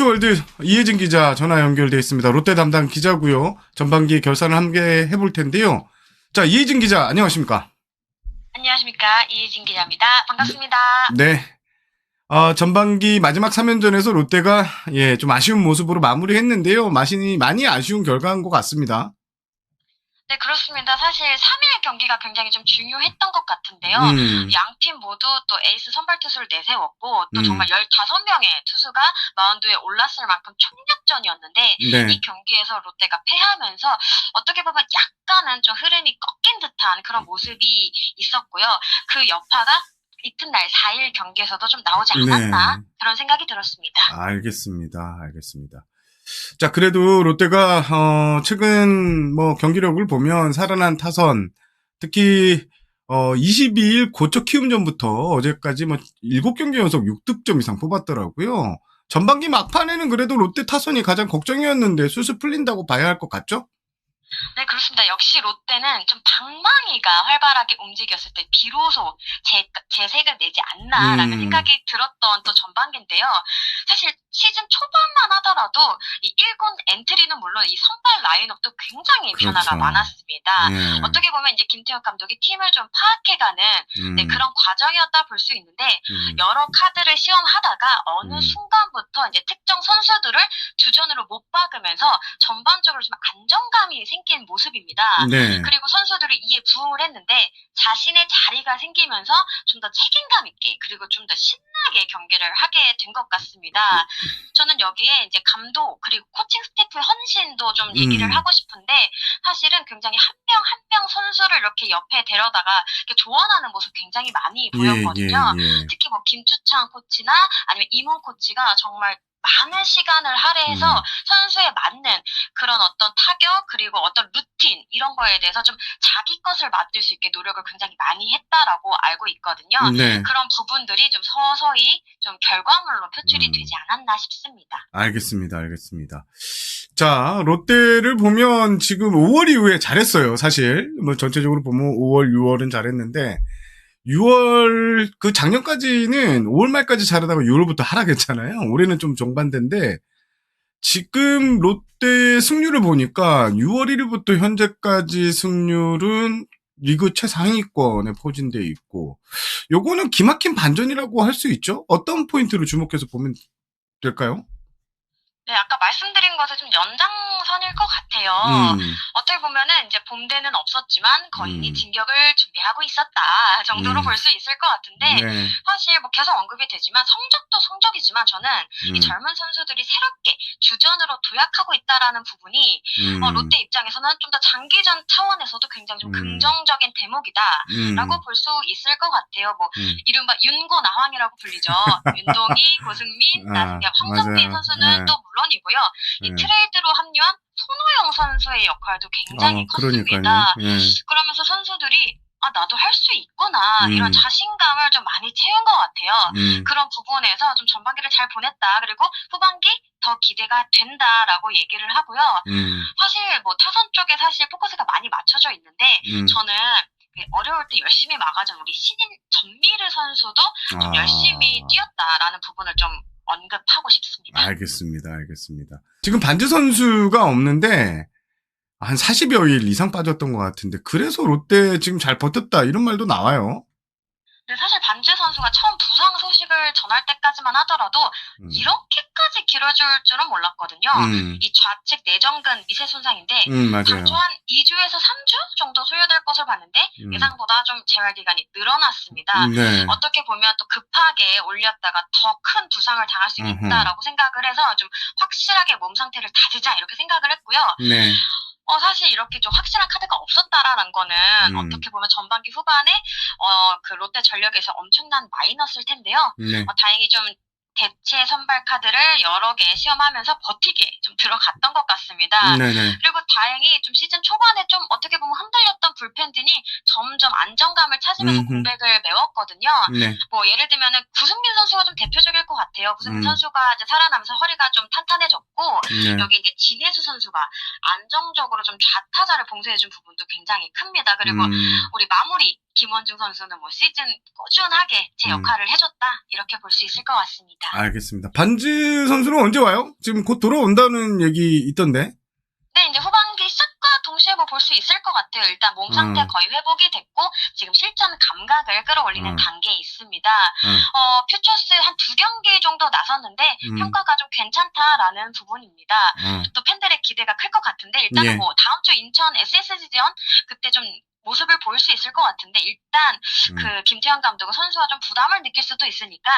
스포츠월드 이혜진 기자 전화 연결돼 있습니다. 롯데 담당 기자고요. 전반기 결산을 함께 해볼 텐데요. 자, 이혜진 기자 안녕하십니까? 안녕하십니까. 이혜진 기자입니다. 반갑습니다. 네. 전반기 마지막 3연전에서 롯데가 좀 아쉬운 모습으로 마무리했는데요. 많이 아쉬운 결과인 것 같습니다. 네, 그렇습니다. 사실 3일 경기가 굉장히 좀 중요했던 것 같은데요. 양팀 모두 또 에이스 선발 투수를 내세웠고 또 정말 15명의 투수가 마운드에 올랐을 만큼 총력전이었는데 네. 이 경기에서 롯데가 패하면서 어떻게 보면 약간은 좀 흐름이 꺾인 듯한 그런 모습이 있었고요. 그 여파가 이튿날 4일 경기에서도 좀 나오지 않았나 그런 생각이 들었습니다. 알겠습니다. 자, 그래도 롯데가 최근 경기력을 보면 살아난 타선, 특히 22일 고척 키움전부터 어제까지 7경기 연속 6득점 이상 뽑았더라고요. 전반기 막판에는 그래도 롯데 타선이 가장 걱정이었는데 슬슬 풀린다고 봐야 할 것 같죠? 네, 그렇습니다. 역시 롯데는 좀 방망이가 활발하게 움직였을 때 비로소 재색을 내지 않나라는 생각이 들었던 또 전반기인데요. 사실 시즌 초반만 하더라도 이 1군 엔트리는 물론 이 선발 라인업도 굉장히 변화가 많았습니다. 어떻게 보면 이제 김태형 감독이 팀을 좀 파악해가는 그런 과정이었다 볼 수 있는데 여러 카드를 시험하다가 어느 순간부터 이제 특정 선수들을 주전으로 못 박으면서 전반적으로 좀 안정감이 생긴 모습입니다. 그리고 선수들이 이에 부응을 했는데 자신의 자리가 생기면서 좀 더 책임감 있게 그리고 좀 더 신나게 경기를 하게 된 것 같습니다. 저는 여기에 이제 감독 그리고 코칭 스태프의 헌신도 좀 얘기를 하고 싶은데 사실은 굉장히 한 명 한 명 선수를 이렇게 옆에 데려다가 이렇게 조언하는 모습 굉장히 많이 보였거든요. 특히 뭐 김주창 코치나 아니면 이문 코치가 정말 많은 시간을 할애해서 선수에 맞는 그런 어떤 타격 그리고 어떤 루틴 이런 거에 대해서 좀 자기 것을 만들 수 있게 노력을 굉장히 많이 했다라고 알고 있거든요. 그런 부분들이 좀 서서히 좀 결과물로 표출이 되지 않았나 싶습니다. 알겠습니다. 자, 롯데를 보면 지금 5월 이후에 잘했어요. 사실 전체적으로 보면 5월, 6월은 잘했는데 6월 작년까지는 5월 말까지 잘하다가 6월부터 하락했잖아요. 올해는 좀 정반대인데 지금 롯데 승률을 보니까 6월 1일부터 현재까지 승률은 리그 최상위권에 포진돼 있고 요거는 기막힌 반전이라고 할 수 있죠. 어떤 포인트를 주목해서 보면 될까요? 네, 아까 말씀드린 것은 좀 연장선일 것 같아요. 어떻게 보면은 이제 봄대는 없었지만 건인이 진격을 준비하고 있었다 정도로 볼 수 있을 것 같은데 사실 뭐 계속 언급이 되지만 성적도 성적이지만 저는 이 젊은 선수들이 새롭게 주전으로 도약하고 있다라는 부분이 롯데 입장에서는 좀 더 장기전 차원에서도 굉장히 좀 긍정적인 대목이다라고 볼 수 있을 것 같아요. 뭐 이른바 윤고 나황이라고 불리죠. 윤동희, 고승민, 나중에 황정민 선수는 또 물론이고요. 이 트레이드로 합류한 손호영 선수의 역할도 굉장히 컸습니다. 그러면서 선수들이 나도 할 수 있구나 이런 자신감을 좀 많이 채운 것 같아요. 그런 부분에서 좀 전반기를 잘 보냈다. 그리고 후반기 더 기대가 된다라고 얘기를 하고요. 사실 뭐 타선 쪽에 사실 포커스가 많이 맞춰져 있는데 저는 어려울 때 열심히 막아준 우리 신인 전미르 선수도 좀 열심히 뛰었다라는 부분을 좀 언급하고 싶습니다. 알겠습니다. 지금 반지 선수가 없는데 한 40여 일 이상 빠졌던 것 같은데 그래서 롯데 지금 잘 버텼다 이런 말도 나와요. 근데 사실 반지 선수가 처음 부상 소식을 전할 때까지만 하더라도 이렇게까지 길어질 줄은 몰랐거든요. 이 좌측 내전근 미세 손상인데 당초 한 2주에서 3주 정도 소요될 것을 봤는데 예상보다 좀 재활 기간이 늘어났습니다. 어떻게 보면 또 급하게 올렸다가 더 큰 부상을 당할 수 있다라고 생각을 해서 좀 확실하게 몸 상태를 다지자 이렇게 생각을 했고요. 사실 이렇게 좀 확실한 카드가 없었다라는 거는 어떻게 보면 전반기 후반에 그 롯데 전력에서 엄청난 마이너스일 텐데요. 다행히 좀 대체 선발 카드를 여러 개 시험하면서 버티게 좀 들어갔던 것 같습니다. 그리고 다행히 좀 시즌 시즌 초반에 좀 어떻게 보면 흔들렸던 불펜진이 점점 안정감을 찾으면서 공백을 메웠거든요. 네. 뭐 예를 들면은 구승민 선수가 좀 대표적일 것 같아요. 구승민 선수가 이제 살아나면서 허리가 좀 탄탄해졌고 네. 여기 이제 진해수 선수가 안정적으로 좀 좌타자를 봉쇄해준 부분도 굉장히 큽니다. 그리고 우리 마무리 김원중 선수는 뭐 시즌 꾸준하게 제 역할을 해줬다 이렇게 볼 수 있을 것 같습니다. 알겠습니다. 반지 선수는 언제 와요? 지금 곧 돌아온다는 얘기 있던데. 네, 이제 후반기 시작과 동시에 뭐 볼 수 있을 것 같아요. 일단 몸 상태 거의 회복이 됐고 지금 실전 감각을 끌어올리는 단계에 있습니다. 퓨처스 한 2경기 정도 나섰는데 평가가 좀 괜찮다라는 부분입니다. 또 팬들의 기대가 클 것 같은데 일단은 예. 뭐 다음 주 인천 SSG전 그때 좀 모습을 보일 수 있을 것 같은데 일단 그 김태형 감독은 선수가 좀 부담을 느낄 수도 있으니까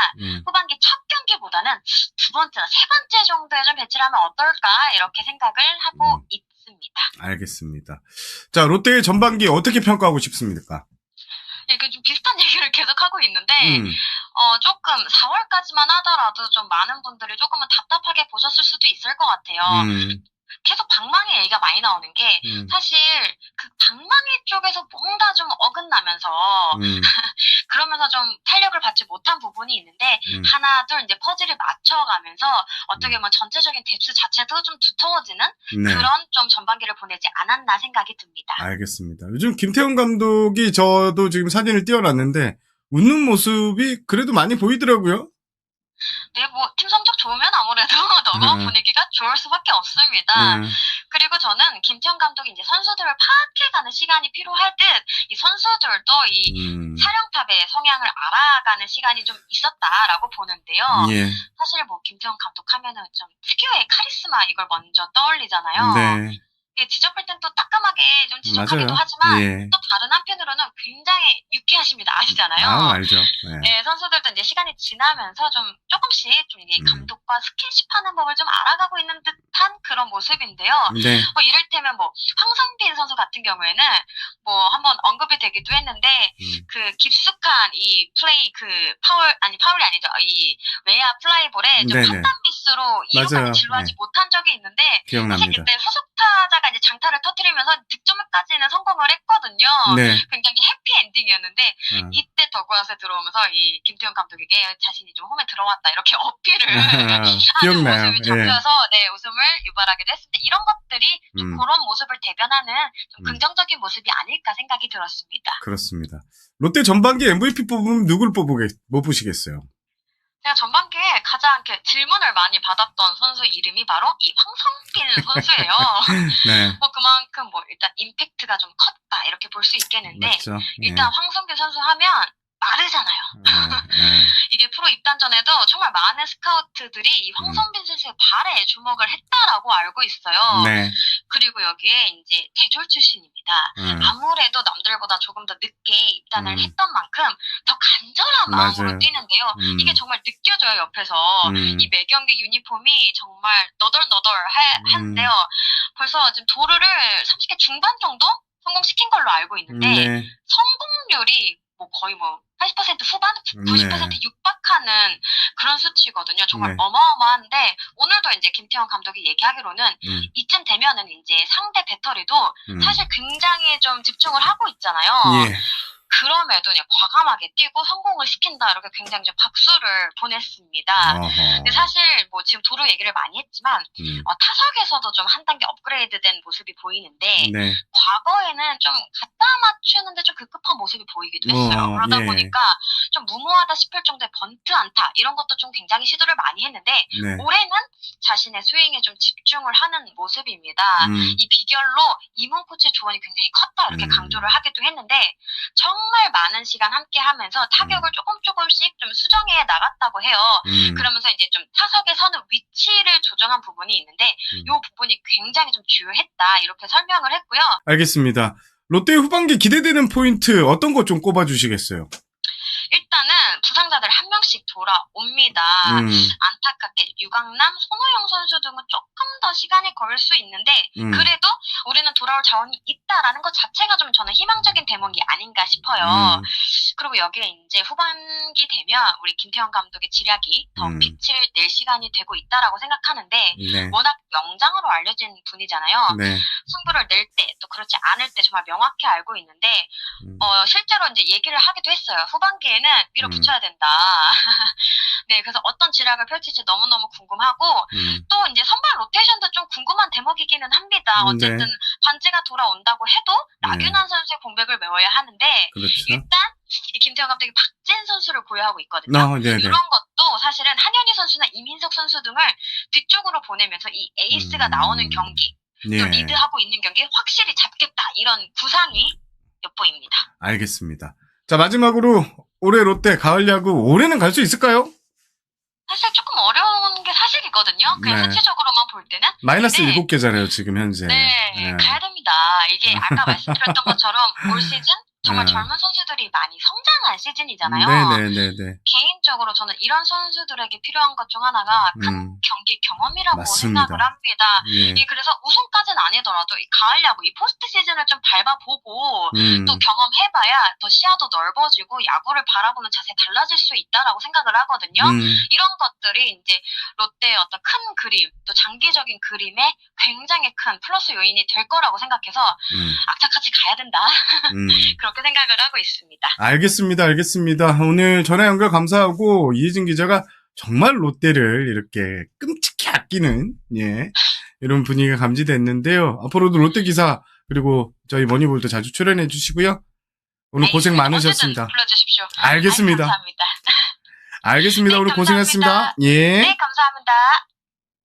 후반기 첫 경기보다는 두 번째나 세 번째 정도에 좀 배치를 하면 어떨까 이렇게 생각을 하고 있습니다. 알겠습니다. 자, 롯데의 전반기 어떻게 평가하고 싶습니까? 이게 좀 비슷한 얘기를 계속 하고 있는데 조금 4월까지만 하더라도 좀 많은 분들이 조금은 답답하게 보셨을 수도 있을 것 같아요. 계속 방망이 얘기가 많이 나오는 게 사실 그 방망이 쪽에서 뭔가 좀 어긋나면서 그러면서 좀 탄력을 받지 못한 부분이 있는데 하나 둘 이제 퍼즐을 맞춰가면서 어떻게 보면 전체적인 뎁스 자체도 좀 두터워지는 네. 그런 좀 전반기를 보내지 않았나 생각이 듭니다. 알겠습니다. 요즘 김태형 감독이 저도 지금 사진을 띄워놨는데 웃는 모습이 그래도 많이 보이더라고요. 네, 뭐 팀 성적 좋으면 아무래도 너무 분위기가 좋을 수밖에 없습니다. 그리고 저는 김태형 감독이 이제 선수들을 파악해가는 시간이 필요할 듯 이 선수들도 이 사령탑의 성향을 알아가는 시간이 좀 있었다라고 보는데요. 예. 사실 뭐 김태형 감독 하면은 좀 특유의 카리스마 이걸 먼저 떠올리잖아요. 네. 지적할 땐 또 따끔하게 좀 지적하기도 맞아요. 하지만 예. 또 다른 한편으로는 굉장히 유쾌하십니다. 아시잖아요. 알죠. 네. 네, 선수들도 이제 시간이 지나면서 좀 조금씩 좀 이게 감독과 스킨십하는 법을 좀 알아가고 있는 듯한 그런 모습인데요. 네. 뭐 이를테면 뭐 황성빈 선수 같은 경우에는 뭐 한번 언급이 되기도 했는데 그 깊숙한 이 플레이 그 파울이 아니죠. 이 외야 플라이볼에 좀 네네. 판단 미스로 맞아요. 2루까지 진루하지 네. 못한 적이 있는데 기억납니다. 사실 그때 후속 타자가 이제 장타를 터뜨리면서 득점까지는 성공을 했거든요. 네. 굉장히 해피 엔딩이었는데 이때 더그아웃에 들어오면서 이 김태형 감독에게 자신이 좀 홈에 들어왔다 이렇게 어필을 하는 기억나요. 모습이 잡혀서 네, 웃음을 유발하기도 했습니다. 이런 것들이 좀 그런 모습을 대변하는 좀 긍정적인 모습이 아닐까 생각이 들었습니다. 그렇습니다. 롯데 전반기 MVP 뽑으면 누굴 뽑으시겠어요? 제가 전반기에 가장 이렇게 질문을 많이 받았던 선수 이름이 바로 이 황성빈 선수예요. 네. 뭐 그만큼 뭐 일단 임팩트가 좀 컸다 이렇게 볼 수 있겠는데 맞죠. 일단 황성빈 선수 하면 마르잖아요. 이게 프로 입단 전에도 정말 많은 스카우트들이 이 황성빈 선수의 발에 주목을 했다라고 알고 있어요. 네. 그리고 여기에 이제 대졸 출신입니다. 아무래도 남들보다 조금 더 늦게 입단을 했던 만큼 더 간절한 마음으로 맞아요. 뛰는데요. 이게 정말 느껴져요, 옆에서. 이 매경기 유니폼이 정말 너덜너덜한데요. 벌써 지금 도루를 30개 중반 정도 성공시킨 걸로 알고 있는데 네. 성공률이 뭐 거의 뭐 80% 후반, 90% 육박하는 그런 수치거든요. 정말 네. 어마어마한데 오늘도 이제 김태형 감독이 얘기하기로는 이쯤 되면은 이제 상대 배터리도 사실 굉장히 좀 집중을 하고 있잖아요. 예. 그럼에도 그냥 과감하게 뛰고 성공을 시킨다 이렇게 굉장히 좀 박수를 보냈습니다. 근데 사실 뭐 지금 도루 얘기를 많이 했지만 타석에서도 좀 한 단계 업그레이드된 모습이 보이는데 네. 과거에는 좀 갖다 맞추는데 좀 급급한 모습이 보이기도 했어요. 그러다 예. 보니까 좀 무모하다 싶을 정도의 번트 안타 이런 것도 좀 굉장히 시도를 많이 했는데 네. 올해는 자신의 스윙에 좀 집중을 하는 모습입니다. 이 비결로 이문 코치의 조언이 굉장히 컸다 이렇게 강조를 하기도 했는데 정말 많은 시간 함께 하면서 타격을 조금씩 좀 수정해 나갔다고 해요. 그러면서 이제 좀 타석에 서는 위치를 조정한 부분이 있는데 이 부분이 굉장히 좀 주요했다 이렇게 설명을 했고요. 알겠습니다. 롯데 후반기 기대되는 포인트 어떤 거 좀 꼽아주시겠어요? 일단은 부상자들 한 명씩 돌아옵니다. 안타깝게 유강남, 손호영 선수 등은 조금 더 시간이 걸릴 수 있는데 그래도 우리는 돌아올 자원이 있다라는 것 자체가 좀 저는 희망적인 대목이 아닌가 싶어요. 그리고 여기에 이제 후반기 되면 우리 김태형 감독의 지략이 더 빛을 낼 시간이 되고 있다라고 생각하는데 네. 워낙 명장으로 알려진 분이잖아요. 네. 승부를 낼 때 또 그렇지 않을 때 정말 명확히 알고 있는데 실제로 이제 얘기를 하기도 했어요. 후반기에는 밀어붙여야 된다. 네, 그래서 어떤 지략을 펼칠지 너무너무 궁금하고 또 이제 선발 로테이션도 좀 궁금한 대목이기는 합니다. 어쨌든 네. 반지가 돌아온다고 해도 락윤환 선수의 공백을 메워야 하는데 그렇죠. 일단 이 김태형 감독이 박진 선수를 고려하고 있거든요. 네네. 이런 것도 사실은 한현희 선수나 이민석 선수 등을 뒤쪽으로 보내면서 이 에이스가 나오는 경기 또 예. 리드하고 있는 경기 확실히 잡겠다 이런 구상이 엿보입니다. 알겠습니다. 자, 마지막으로 올해 롯데 가을 야구 올해는 갈 수 있을까요? 사실 조금 어려운 게 사실이거든요. 그냥 네. 수치적으로만 볼 때는. 마이너스 네. 7개잖아요, 지금 현재. 네, 가야 됩니다. 이게 아까 말씀드렸던 것처럼 올 시즌 정말 젊은 선수들이 많이 성장한 시즌이잖아요. 네네네네. 개인적으로 저는 이런 선수들에게 필요한 것 중 하나가 큰 경기 경험이라고 맞습니다. 생각을 합니다. 예. 그래서 우승까지는 아니더라도 이 가을 야구, 이 포스트 시즌을 좀 밟아보고 또 경험해봐야 더 시야도 넓어지고 야구를 바라보는 자세 달라질 수 있다라고 생각을 하거든요. 이런 것들이 이제 롯데의 어떤 큰 그림, 또 장기적인 그림에 굉장히 큰 플러스 요인이 될 거라고 생각해서 악착같이 가야 된다. 그렇게 생각을 하고 있습니다. 알겠습니다. 알겠습니다. 오늘 전화 연결 감사하고 이혜진 기자가 정말 롯데를 이렇게 끔찍히 아끼는 이런 분위기가 감지됐는데요. 앞으로도 롯데 기사 그리고 저희 머니볼도 자주 출연해 주시고요. 오늘 고생 많으셨습니다. 불러주십시오. 알겠습니다. 감사합니다. 알겠습니다. 네, 오늘 감사합니다. 고생했습니다. 예. 네, 감사합니다.